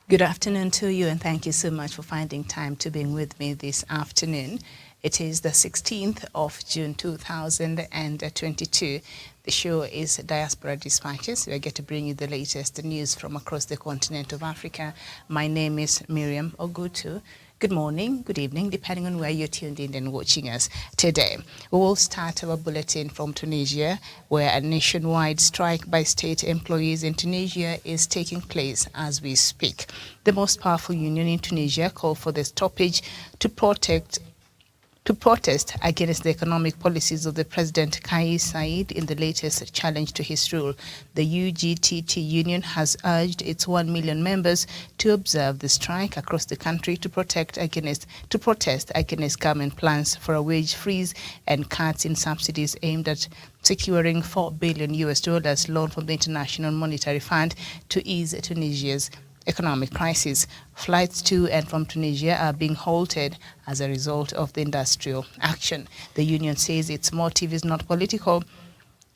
Good afternoon to you, and thank you so much for finding time to be with me this afternoon. It is the 16th of June 2022. The show is Diaspora Dispatches. We are going to bring you the latest news from across the continent of Africa. My name is Miriam Ogutu. Good morning, good evening, depending on where you're tuned in and watching us today. We will start our bulletin from Tunisia, where a nationwide strike by state employees in Tunisia is taking place as we speak. The most powerful union in Tunisia called for the stoppage to protest against the economic policies of the President Kais Saied in the latest challenge to his rule. The UGTT union has urged its 1 million members to observe the strike across the country to protest against government plans for a wage freeze and cuts in subsidies aimed at securing $4 billion loan from the International Monetary Fund to ease Tunisia's economic crisis. Flights to and from Tunisia are being halted as a result of the industrial action. The union says its motive is not political,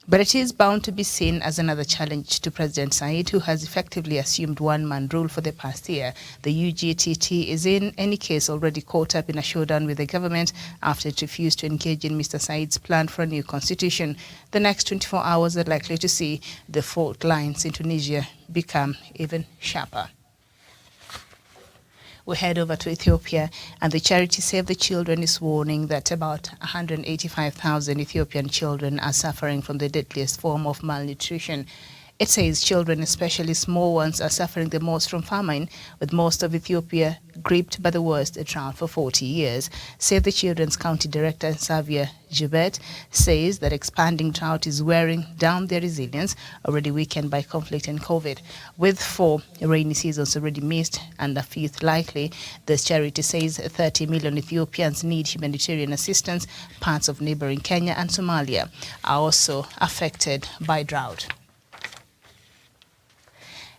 but it is bound to be seen as another challenge to President Saied, who has effectively assumed one-man rule for the past year. The UGTT is in any case already caught up in a showdown with the government after it refused to engage in Mr. Said's plan for a new constitution. The next 24 hours are likely to see the fault lines in Tunisia become even sharper. We head over to Ethiopia, and the charity Save the Children is warning that about 185,000 Ethiopian children are suffering from the deadliest form of malnutrition. It says children, especially small ones, are suffering the most from famine, with most of Ethiopia gripped by the worst drought for 40 years. Save the Children's County Director, Xavier Joubert, says that expanding drought is wearing down their resilience, already weakened by conflict and COVID. With 4 rainy seasons already missed and a 5th likely, the charity says 30 million Ethiopians need humanitarian assistance. Parts of neighboring Kenya and Somalia are also affected by drought.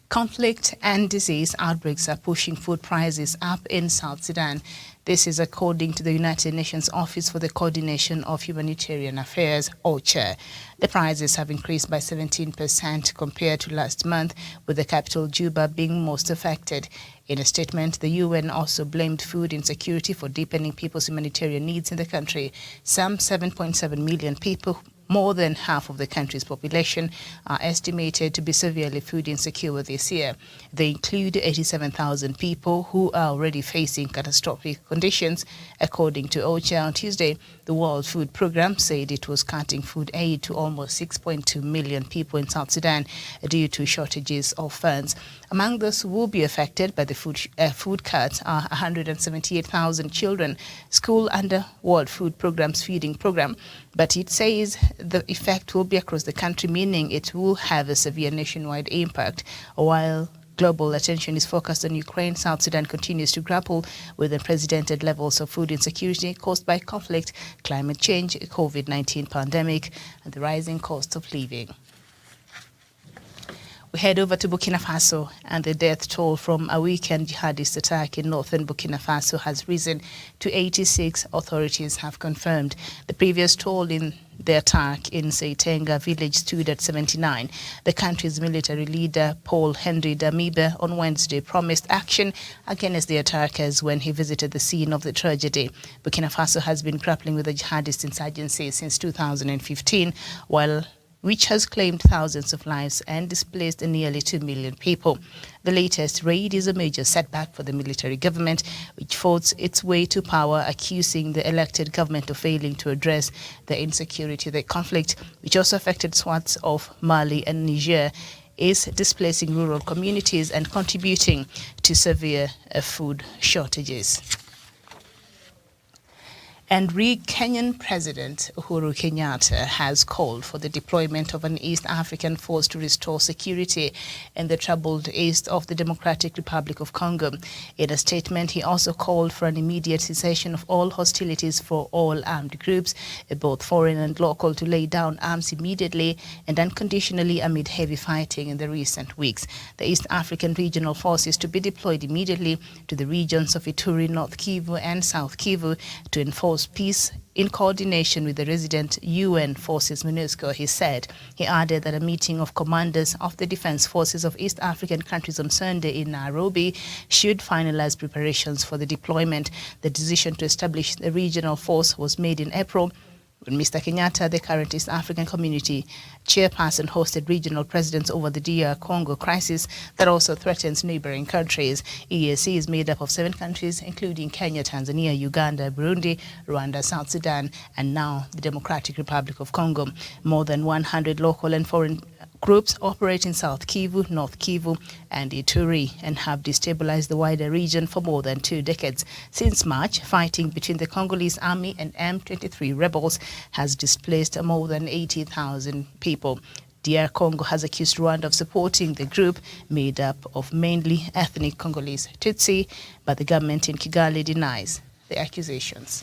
Conflict and disease outbreaks are pushing food prices up in South Sudan. This is according to the United Nations Office for the Coordination of Humanitarian Affairs, OCHA. The prices have increased by 17% compared to last month, with the capital Juba being most affected. In a statement, the UN also blamed food insecurity for deepening people's humanitarian needs in the country. Some 7.7 million people, more than half of the country's population, are estimated to be severely food insecure this year. They include 87,000 people who are already facing catastrophic conditions. According to OCHA on Tuesday, the World Food Programme said it was cutting food aid to almost 6.2 million people in South Sudan due to shortages of funds. Among those who will be affected by the food cuts are 178,000 children. School under World Food Programme's feeding program, but it says the effect will be across the country, meaning it will have a severe nationwide impact. While global attention is focused on Ukraine, South Sudan continues to grapple with unprecedented levels of food insecurity caused by conflict, climate change, COVID-19 pandemic, and the rising cost of living. We head over to Burkina Faso, and the death toll from a weekend jihadist attack in northern Burkina Faso has risen to 86, authorities have confirmed. The previous toll in the attack in Seitenga village stood at 79. The country's military leader, Paul Henry Damiba, on Wednesday promised action against the attackers when he visited the scene of the tragedy. Burkina Faso has been grappling with the jihadist insurgency since 2015, which has claimed thousands of lives and displaced nearly 2 million people. The latest raid is a major setback for the military government, which fought its way to power, accusing the elected government of failing to address the insecurity. The conflict, which also affected swaths of Mali and Niger, is displacing rural communities and contributing to severe food shortages. And Kenyan President Uhuru Kenyatta has called for the deployment of an East African force to restore security in the troubled east of the Democratic Republic of Congo. In a statement, he also called for an immediate cessation of all hostilities for all armed groups, both foreign and local, to lay down arms immediately and unconditionally amid heavy fighting in the recent weeks. The East African Regional Force is to be deployed immediately to the regions of Ituri, North Kivu and South Kivu to enforce enforce peace in coordination with the resident UN forces MONUSCO, he said. He added that a meeting of commanders of the defense forces of East African countries on Sunday in Nairobi should finalize preparations for the deployment. The decision to establish the regional force was made in April when Mr. Kenyatta, the current East African Community chairperson, hosted regional presidents over the DR Congo crisis that also threatens neighboring countries. EAC is made up of 7 countries, including Kenya, Tanzania, Uganda, Burundi, Rwanda, South Sudan, and now the Democratic Republic of Congo. More than 100 local and foreign groups operate in South Kivu, North Kivu, and Ituri and have destabilized the wider region for more than 2 decades. Since March, fighting between the Congolese army and M23 rebels has displaced more than 80,000 people. DR Congo has accused Rwanda of supporting the group made up of mainly ethnic Congolese Tutsi, but the government in Kigali denies the accusations.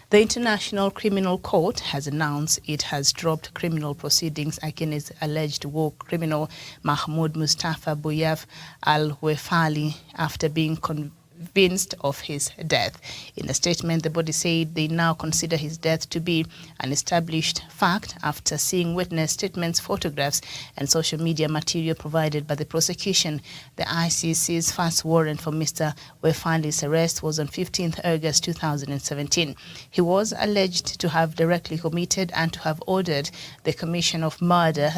The International Criminal Court has announced it has dropped criminal proceedings against alleged war criminal Mahmoud Mustafa Bouyaf al-Wefali after being convicted of his death. In a statement, the body said they now consider his death to be an established fact after seeing witness statements, photographs, and social media material provided by the prosecution. The ICC's first warrant for Mr. Wefali's arrest was on 15th August 2017. He was alleged to have directly committed and to have ordered the commission of murder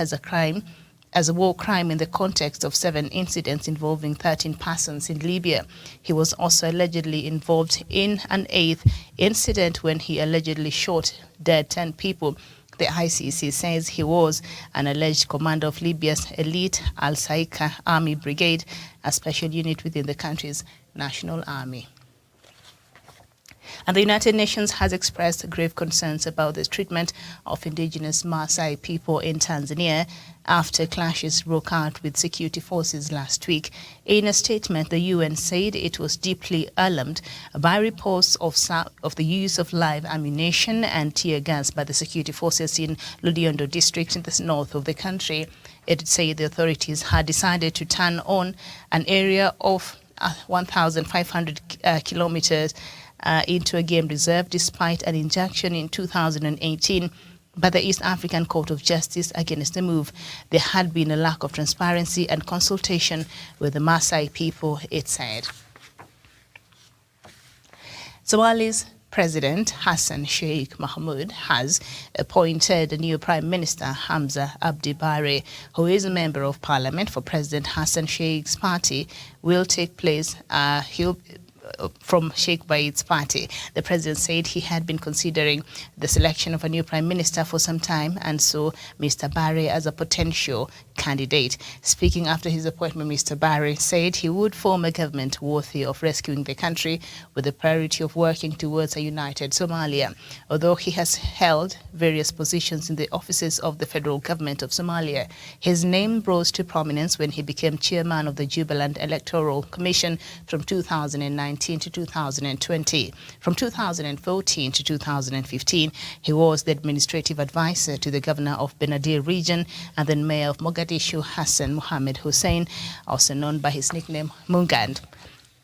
as a war crime in the context of 7 incidents involving 13 persons in Libya. He was also allegedly involved in an 8th incident when he allegedly shot dead 10 people. The ICC says he was an alleged commander of Libya's elite Al-Saika Army Brigade, a special unit within the country's national army. And the United Nations has expressed grave concerns about the treatment of indigenous Maasai people in Tanzania after clashes broke out with security forces last week. In a statement, the UN said it was deeply alarmed by reports of the use of live ammunition and tear gas by the security forces in Loliondo district in the north of the country. It said the authorities had decided to turn on an area of 1,500 kilometers into a game reserve despite an injunction in 2018 by the East African Court of Justice against the move. There had been a lack of transparency and consultation with the Maasai people, it said. Somalia's President Hassan Sheikh Mohamud has appointed a new Prime Minister, Hamza Abdi Bare, who is a member of Parliament for President Hassan Sheikh's party. Will take place from Sheikh Baid's party. The president said he had been considering the selection of a new prime minister for some time and saw Mr. Bare as a potential candidate. Speaking after his appointment, Mr. Bare said he would form a government worthy of rescuing the country with the priority of working towards a united Somalia. Although he has held various positions in the offices of the federal government of Somalia, his name rose to prominence when he became chairman of the Jubaland Electoral Commission from 2019 to 2020. From 2014 to 2015, he was the administrative advisor to the governor of Benadir region and then mayor of Mogadishu, Hassan Mohammed Hussein, also known by his nickname Mungand.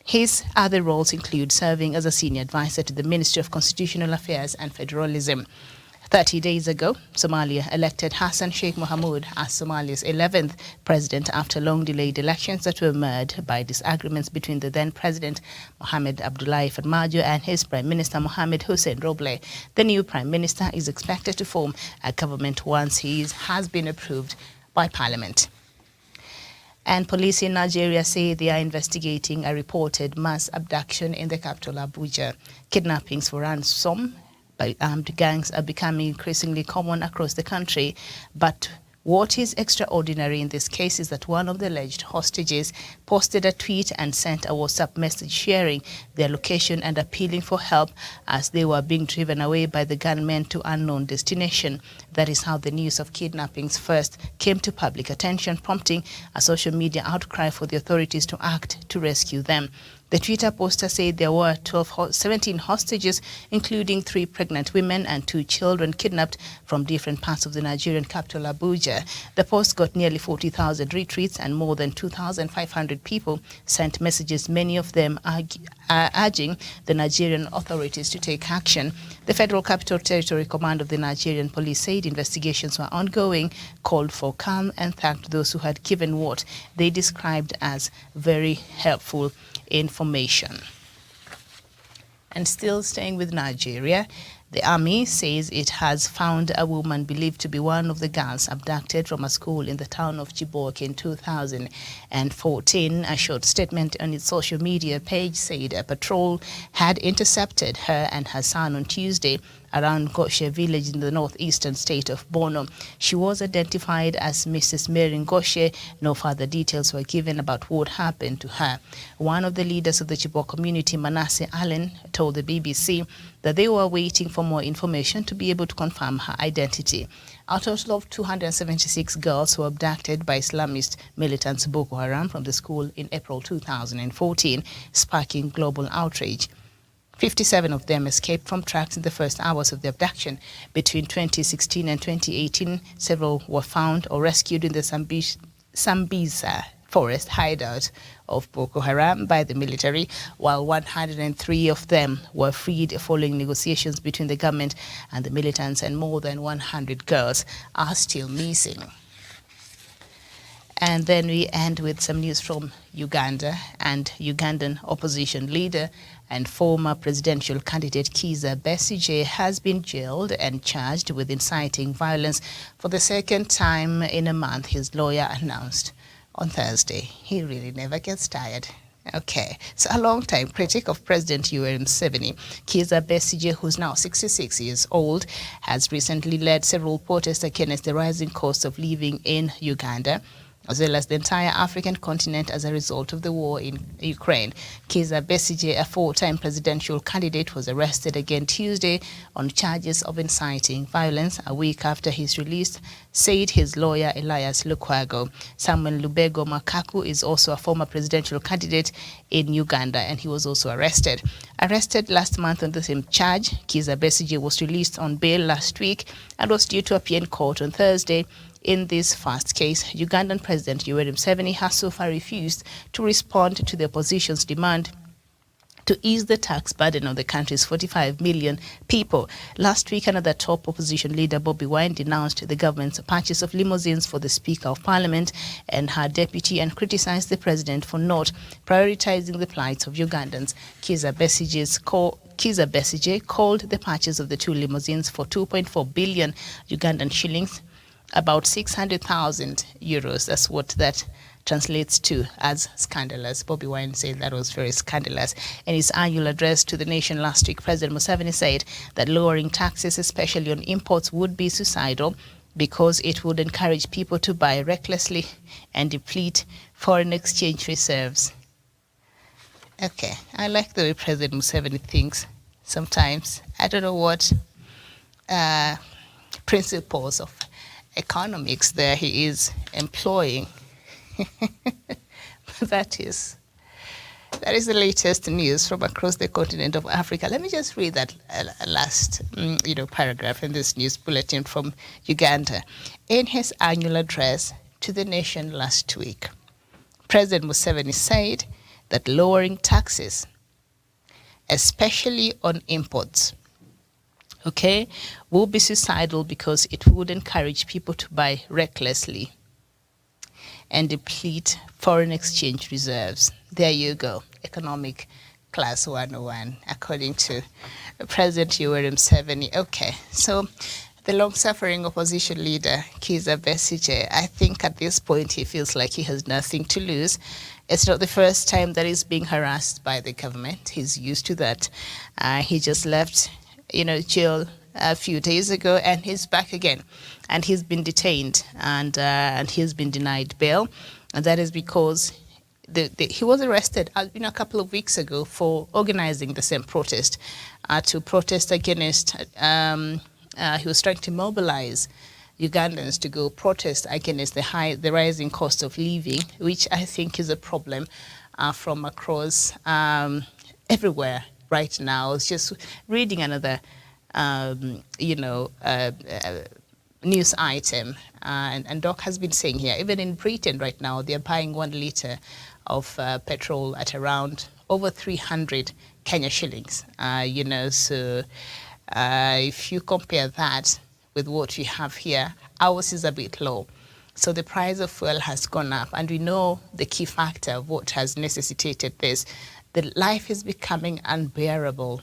His other roles include serving as a senior advisor to the Ministry of Constitutional Affairs and Federalism. 30 days ago, Somalia elected Hassan Sheikh Mohamud as Somalia's 11th president after long-delayed elections that were marred by disagreements between the then-president Mohamed Abdullahi Farmajo and his Prime Minister Mohamed Hussein Roble. The new Prime Minister is expected to form a government once he has been approved by Parliament. And police in Nigeria say they are investigating a reported mass abduction in the capital Abuja. Kidnappings for ransom by armed gangs are becoming increasingly common across the country. But what is extraordinary in this case is that one of the alleged hostages posted a tweet and sent a WhatsApp message sharing their location and appealing for help as they were being driven away by the gunmen to unknown destination. That is how the news of kidnappings first came to public attention, prompting a social media outcry for the authorities to act to rescue them. The Twitter poster said there were 17 hostages, including 3 pregnant women and 2 children kidnapped from different parts of the Nigerian capital, Abuja. The post got nearly 40,000 retweets and more than 2,500 people sent messages, many of them urging the Nigerian authorities to take action. The Federal Capital Territory Command of the Nigerian Police said investigations were ongoing, called for calm, and thanked those who had given what they described as very helpful information. And still staying with Nigeria, the army says it has found a woman believed to be one of the girls abducted from a school in the town of Chibok in 2014. A short statement on its social media page said a patrol had intercepted her and her son on Tuesday around Goshe village in the northeastern state of Borno. She was identified as Mrs. Mary Goshe. No further details were given about what happened to her. One of the leaders of the Chibok community, Manasseh Allen, told the BBC that they were waiting for more information to be able to confirm her identity. A total of 276 girls were abducted by Islamist militants Boko Haram from the school in April 2014, sparking global outrage. 57 of them escaped from tracks in the first hours of the abduction. Between 2016 and 2018, several were found or rescued in the Sambisa forest hideout of Boko Haram by the military, while 103 of them were freed following negotiations between the government and the militants, and more than 100 girls are still missing. And then we end with some news from Uganda, and Ugandan opposition leader and former presidential candidate Kizza Besigye has been jailed and charged with inciting violence for the second time in a month, his lawyer announced on Thursday. He really never gets tired. Okay, so a long-time critic of President Yoweri Museveni, Kizza Besigye, who's now 66 years old, has recently led several protests against the rising cost of living in Uganda, as well as the entire African continent as a result of the war in Ukraine. Kizza Besigye, a 4-time presidential candidate, was arrested again Tuesday on charges of inciting violence a week after his release, said his lawyer Elias Lukwago. Samuel Lubego Makaku is also a former presidential candidate in Uganda, and he was also arrested. Arrested last month on the same charge, Kizza Besigye was released on bail last week and was due to appear in court on Thursday. In this first case, Ugandan President Yoweri Museveni has so far refused to respond to the opposition's demand to ease the tax burden on the country's 45 million people. Last week, another top opposition leader, Bobi Wine, denounced the government's purchase of limousines for the Speaker of Parliament and her deputy and criticized the president for not prioritizing the plight of Ugandans. Kizza Besigye called the purchase of the 2 limousines for 2.4 billion Ugandan shillings, about 600,000 euros. That's what that translates to as scandalous. Bobi Wine said that was very scandalous. In his annual address to the nation last week, President Museveni said that lowering taxes, especially on imports, would be suicidal because it would encourage people to buy recklessly and deplete foreign exchange reserves. Okay, I like the way President Museveni thinks sometimes. I don't know what principles of economics there he is employing. That is the latest news from across the continent of Africa. Let me just read that last paragraph in this news bulletin from Uganda. In his annual address to the nation last week, President Museveni said that lowering taxes, especially on imports, will be suicidal because it would encourage people to buy recklessly and deplete foreign exchange reserves. There you go. Economic class 101, according to President Yoweri Museveni. Okay, so the long-suffering opposition leader, Kizza Besigye, I think at this point he feels like he has nothing to lose. It's not the first time that he's being harassed by the government. He's used to that. He just left jail a few days ago, and he's back again, and he's been detained, and he's been denied bail, and that is because he was arrested a couple of weeks ago for organizing the same protest, to protest against. He was trying to mobilize Ugandans to go protest against the rising cost of living, which I think is a problem from across everywhere right now. I was just reading another, news item, and Doc has been saying here, even in Britain right now, they're buying 1 liter of petrol at around over 300 Kenya shillings. So if you compare that with what we have here, ours is a bit low. So the price of fuel has gone up, and we know the key factor of what has necessitated this. The life is becoming unbearable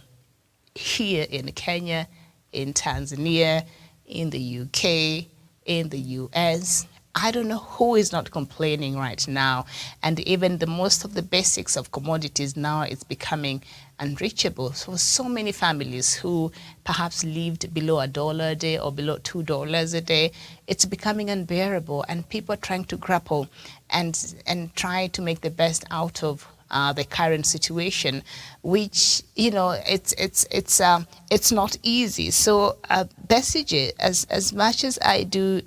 here in Kenya, in Tanzania, in the UK, in the US. I don't know who is not complaining right now. And even the most of the basics of commodities now is becoming unreachable. So many families who perhaps lived below $1 a day or below $2 a day, it's becoming unbearable, and people are trying to grapple and try to make the best out of the current situation, which it's not easy. So Besigye, as much as I do,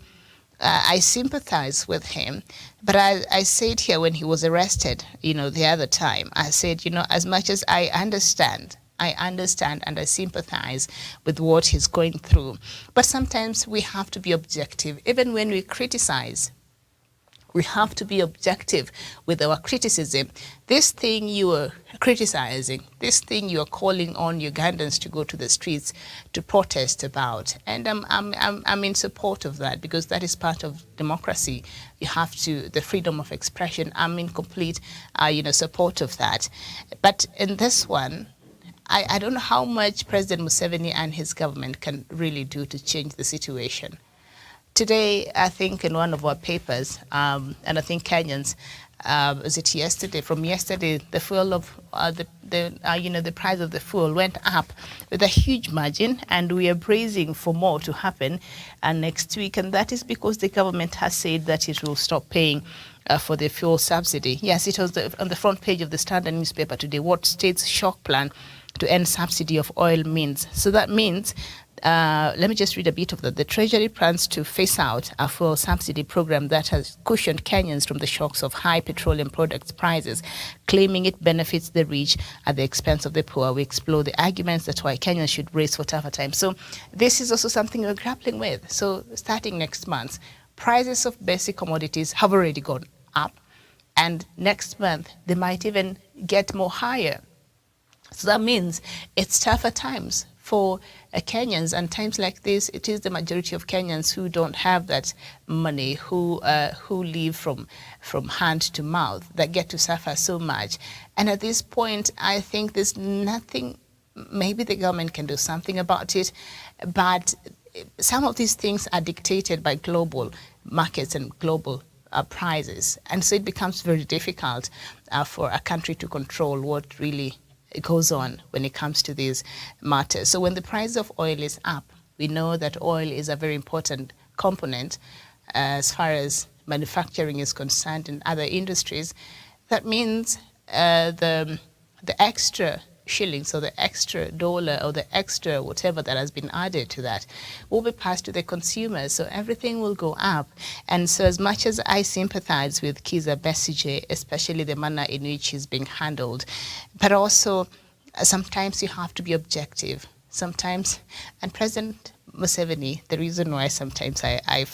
I sympathize with him, but I said here when he was arrested, the other time, I said, as much as I understand and I sympathize with what he's going through, but sometimes we have to be objective. Even when we criticize, we have to be objective with our criticism. This thing you are criticizing, this thing you are calling on Ugandans to go to the streets to protest about, and I'm in support of that, because that is part of democracy. You have to, the freedom of expression. I'm in complete, support of that. But in this one, I don't know how much President Museveni and his government can really do to change the situation. Today, I think in one of our papers, and I think Kenyans, was it yesterday? From yesterday, the fuel of the price of the fuel went up with a huge margin, and we are bracing for more to happen next week. And that is because the government has said that it will stop paying for the fuel subsidy. Yes, it was on the front page of the Standard newspaper today. What state's shock plan to end subsidy of oil means. So that means. Let me just read a bit of that. The Treasury plans to phase out a fuel subsidy program that has cushioned Kenyans from the shocks of high petroleum products prices, claiming it benefits the rich at the expense of the poor. We explore the arguments that's why Kenyans should brace for tougher times. So this is also something we're grappling with. So starting next month, prices of basic commodities have already gone up, and next month they might even get more higher. So that means it's tougher times for Kenyans, and times like this, it is the majority of Kenyans who don't have that money, who live from hand to mouth, that get to suffer so much. And at this point, I think there's nothing. Maybe the government can do something about it, but some of these things are dictated by global markets and global prices, and so it becomes very difficult for a country to control what really goes on when it comes to these matters. So when the price of oil is up, we know that oil is a very important component as far as manufacturing is concerned in other industries. That means the extra shillings or the extra dollar or the extra whatever that has been added to that will be passed to the consumers. So everything will go up. And so as much as I sympathize with Kizza Besigye, especially the manner in which he's being handled, but also sometimes you have to be objective. Sometimes, and President Museveni, the reason why sometimes I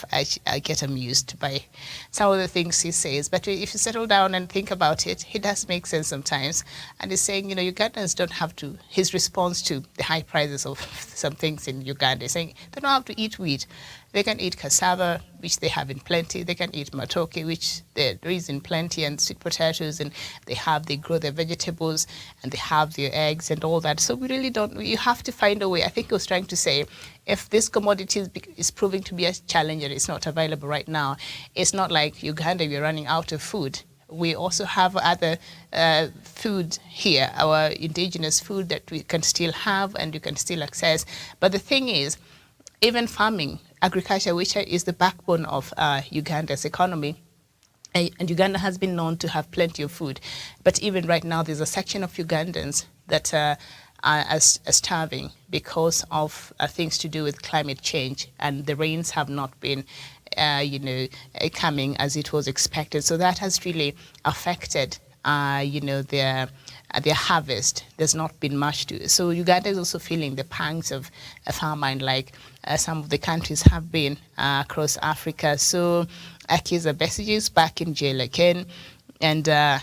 get amused by some of the things he says, but if you settle down and think about it, it does make sense sometimes. And he's saying, Ugandans don't have to, his response to the high prices of some things in Uganda, saying they don't have to eat wheat. They can eat cassava, which they have in plenty. They can eat matoke, which there is in plenty, and sweet potatoes, and they grow their vegetables, and they have their eggs and all that. So we really don't, you have to find a way. I think he was trying to say, if this commodity is proving to be a challenge and it's not available right now, it's not like Uganda, we're running out of food. We also have other food here, our indigenous food that we can still have and you can still access. But the thing is, even farming, agriculture, which is the backbone of Uganda's economy, and Uganda has been known to have plenty of food. But even right now, there's a section of Ugandans that are starving because of things to do with climate change, and the rains have not been coming as it was expected. So that has really affected their harvest. There's not been much to. So Uganda is also feeling the pangs of a famine, like some of the countries have been across Africa. So Akiza Besigye is back in jail again. And of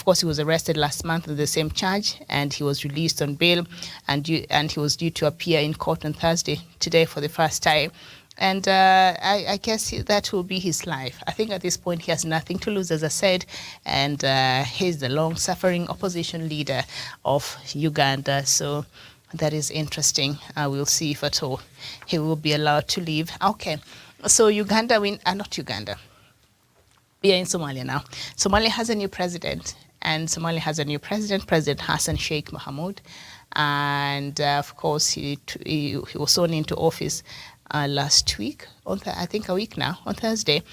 course, he was arrested last month with the same charge, and he was released on bail, and he was due to appear in court on Thursday, today, for the first time. And I guess that will be his life. I think at this point he has nothing to lose, as I said, and he's the long-suffering opposition leader of Uganda. So that is interesting. We'll see if at all he will be allowed to leave. Okay, so Uganda, not Uganda. We are in Somalia now. Somalia has a new president, and Somalia has a new president, President Hassan Sheikh Mohamud. And of course, he was sworn into office last week, I think a week now, on Thursday.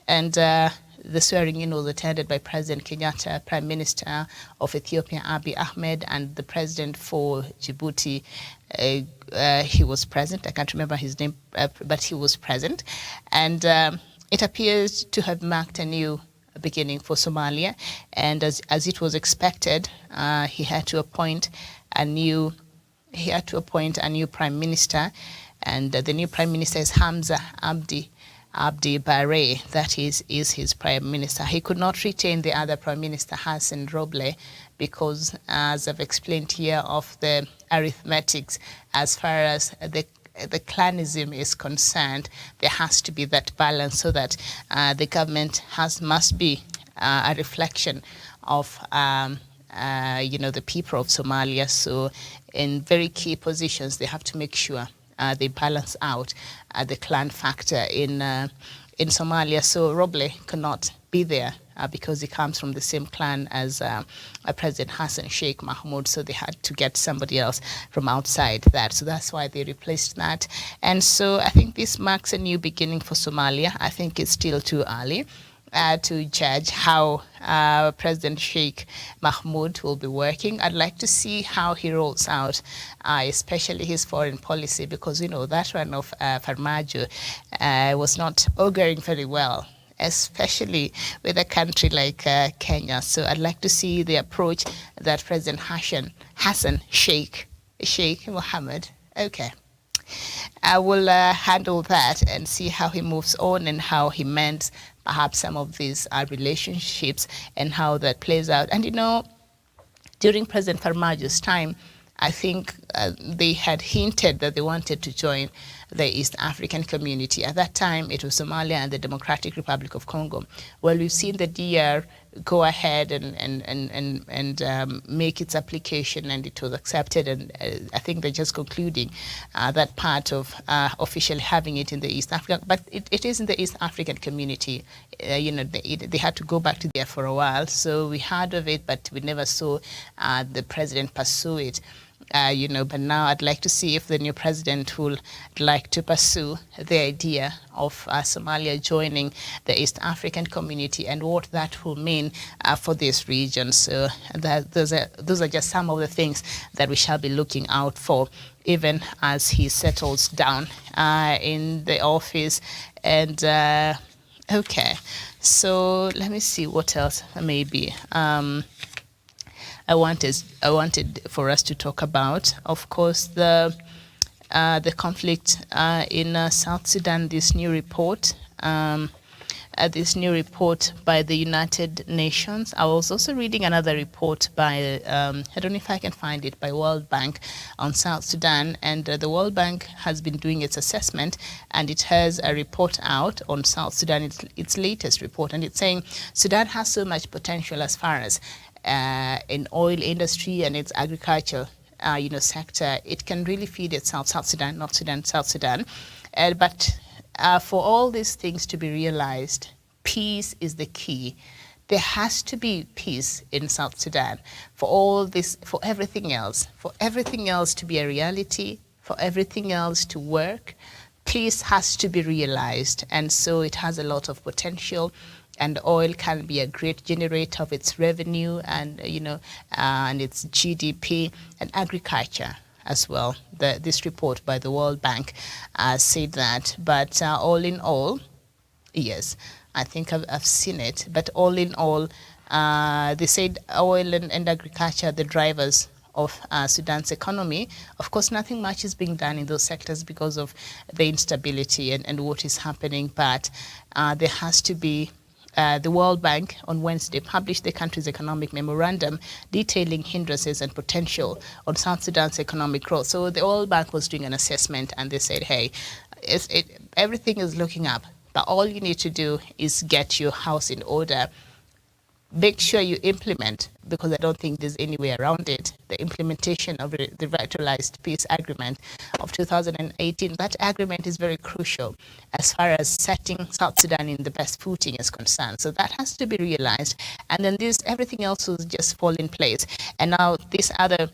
And the swearing-in was attended by President Kenyatta, Prime Minister of Ethiopia, Abiy Ahmed, and the President for Djibouti. He was present. I can't remember his name, but he was present. And it appears to have marked a new beginning for Somalia, and as it was expected, he had to appoint a new prime minister, and the new prime minister is Hamza Abdi Bare. That is his prime minister. He could not retain the other prime minister, Hassan Roble, because, as I've explained here, of the arithmetics as far as the clanism is concerned. There has to be that balance so that the government must be a reflection of the people of Somalia. So in very key positions, they have to make sure they balance out the clan factor in Somalia. So Roble cannot be there because he comes from the same clan as President Hassan Sheikh Mohamud, so they had to get somebody else from outside that. So that's why they replaced that. And so I think this marks a new beginning for Somalia. I think it's still too early to judge how President Sheikh Mohamud will be working. I'd like to see how he rolls out, especially his foreign policy, because, that one of Farmajo was not auguring very well, especially with a country like Kenya. So I'd like to see the approach that President Hassan Sheikh Mohamud, I will handle that and see how he moves on and how he mends perhaps some of these relationships and how that plays out. And during President Farmajo's time, I think they had hinted that they wanted to join the East African community. At that time, it was Somalia and the Democratic Republic of Congo. Well, we've seen the DR go ahead and make its application, and it was accepted. And I think they're just concluding that part of officially having it in the East Africa. But it is in the East African community. They had to go back to there for a while. So we heard of it, but we never saw the president pursue it. But now I'd like to see if the new president will like to pursue the idea of Somalia joining the East African community and what that will mean for this region. So those are just some of the things that we shall be looking out for, even as he settles down in the office. And so let me see what else maybe. I wanted for us to talk about, of course, the conflict in South Sudan. This new report by the United Nations. I was also reading another report by I don't know if I can find it, by World Bank on South Sudan, and the World Bank has been doing its assessment, and it has a report out on South Sudan. Its latest report, and it's saying Sudan has so much potential as far as in oil industry and its agriculture, sector. It can really feed itself. South Sudan, not Sudan, South Sudan. But for all these things to be realized, peace is the key. There has to be peace in South Sudan for all this, for everything else to be a reality, for everything else to work. Peace has to be realized, and so it has a lot of potential. And oil can be a great generator of its revenue and and its GDP, and agriculture as well. This report by the World Bank said that. But all in all, yes, I think I've seen it. But all in all, They said oil and agriculture are the drivers of Sudan's economy. Of course, nothing much is being done in those sectors because of the instability and what is happening, but there has to be the World Bank on Wednesday published the country's economic memorandum detailing hindrances and potential on South Sudan's economic growth. So the World Bank was doing an assessment and they said, hey, everything is looking up, but all you need to do is get your house in order. Make sure you implement, because I don't think there's any way around it, the implementation of the revitalized peace agreement of 2018. That agreement is very crucial as far as setting South Sudan in the best footing is concerned. So that has to be realized. And then everything else will just fall in place. And now this other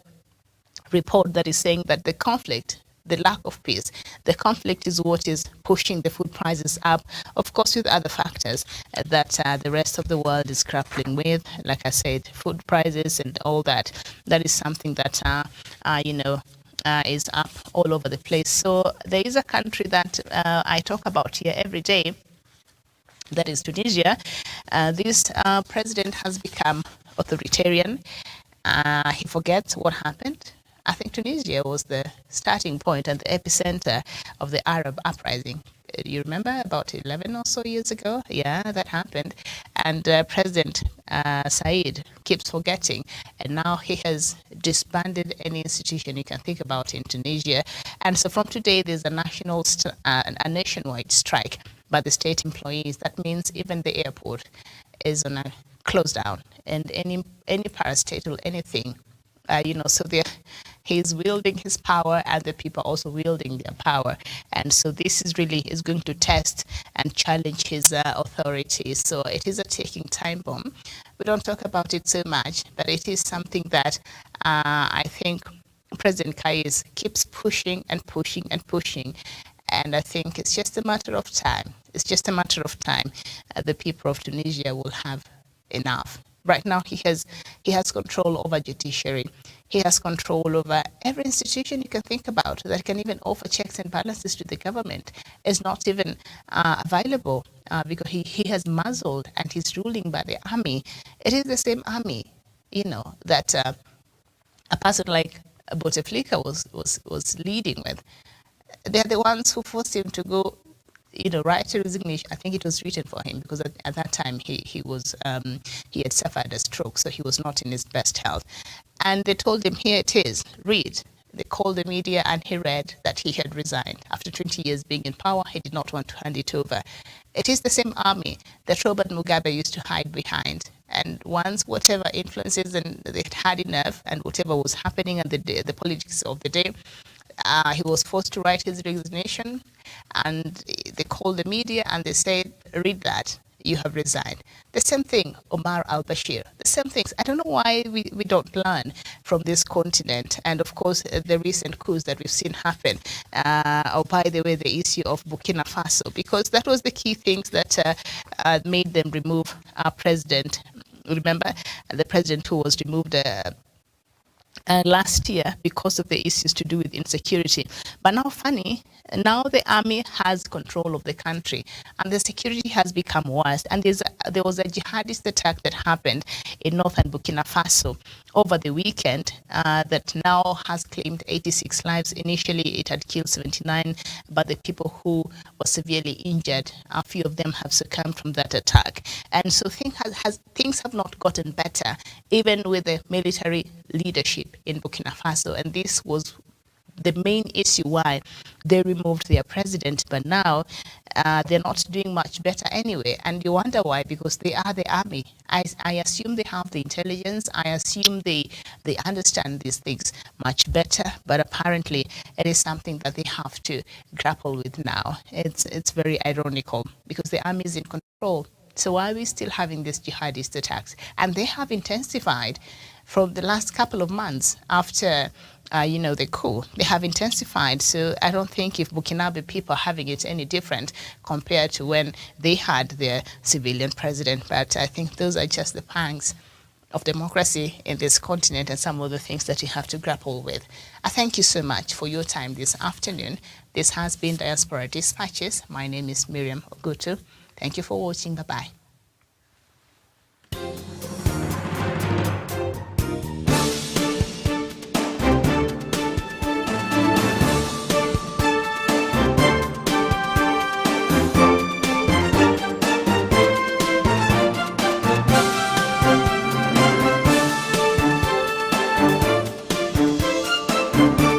report that is saying that the conflict, the lack of peace, the conflict is what is pushing the food prices up, of course, with other factors that the rest of the world is grappling with. Like I said, food prices and all that. That is something that, is up all over the place. So there is a country that I talk about here every day, that is Tunisia. This president has become authoritarian. He forgets what happened. I think Tunisia was the starting point and the epicenter of the Arab uprising. You remember about 11 or so years ago? Yeah, that happened. And President Said keeps forgetting. And now he has disbanded any institution you can think about in Tunisia. And so from today, there's a nationwide strike by the state employees. That means even the airport is on a close down, and any parastatal, anything. So he's wielding his power and the people are also wielding their power. And so this is going to test and challenge his authority. So it is a ticking time bomb. We don't talk about it so much, but it is something that I think President Kais keeps pushing and pushing and pushing. And I think it's just a matter of time. It's just a matter of time. The people of Tunisia will have enough. Right now, he has control over judiciary. He has control over every institution you can think about that can even offer checks and balances to the government. Is not even available because he has muzzled and he's ruling by the army. It is the same army, that a person like Bouteflika was leading with. They're the ones who forced him to go, write a resignation. I think it was written for him because at that time he had suffered a stroke, so he was not in his best health. And they told him, here it is, read. They called the media and he read that he had resigned. After 20 years being in power, he did not want to hand it over. It is the same army that Robert Mugabe used to hide behind. And once whatever influences and they had enough and whatever was happening and the politics of the day, he was forced to write his resignation, and they called the media and they said, read that, you have resigned. The same thing, Omar al-Bashir, the same things. I don't know why we don't learn from this continent. And of course, the recent coups that we've seen happen. By the way, the issue of Burkina Faso, because that was the key things that made them remove our president. Remember, the president who was removed last year because of the issues to do with insecurity. But now now the army has control of the country and the security has become worse. And there was a jihadist attack that happened in northern Burkina Faso over the weekend that now has claimed 86 lives. Initially, it had killed 79, but the people who were severely injured, a few of them have succumbed from that attack. And so things have not gotten better, even with the military leadership in Burkina Faso. And this was the main issue why they removed their president, but now they're not doing much better anyway. And you wonder why, because they are the army. I assume they have the intelligence. I assume they understand these things much better, but apparently it is something that they have to grapple with now. It's very ironical because the army is in control. So why are we still having these jihadist attacks? And they have intensified from the last couple of months after the coup. They have intensified. So I don't think if Burkinabe people are having it any different compared to when they had their civilian president. But I think those are just the pangs of democracy in this continent and some of the things that you have to grapple with. I thank you so much for your time this afternoon. This has been Diaspora Dispatches. My name is Miriam Ogutu. Thank you for watching. Bye-bye. you.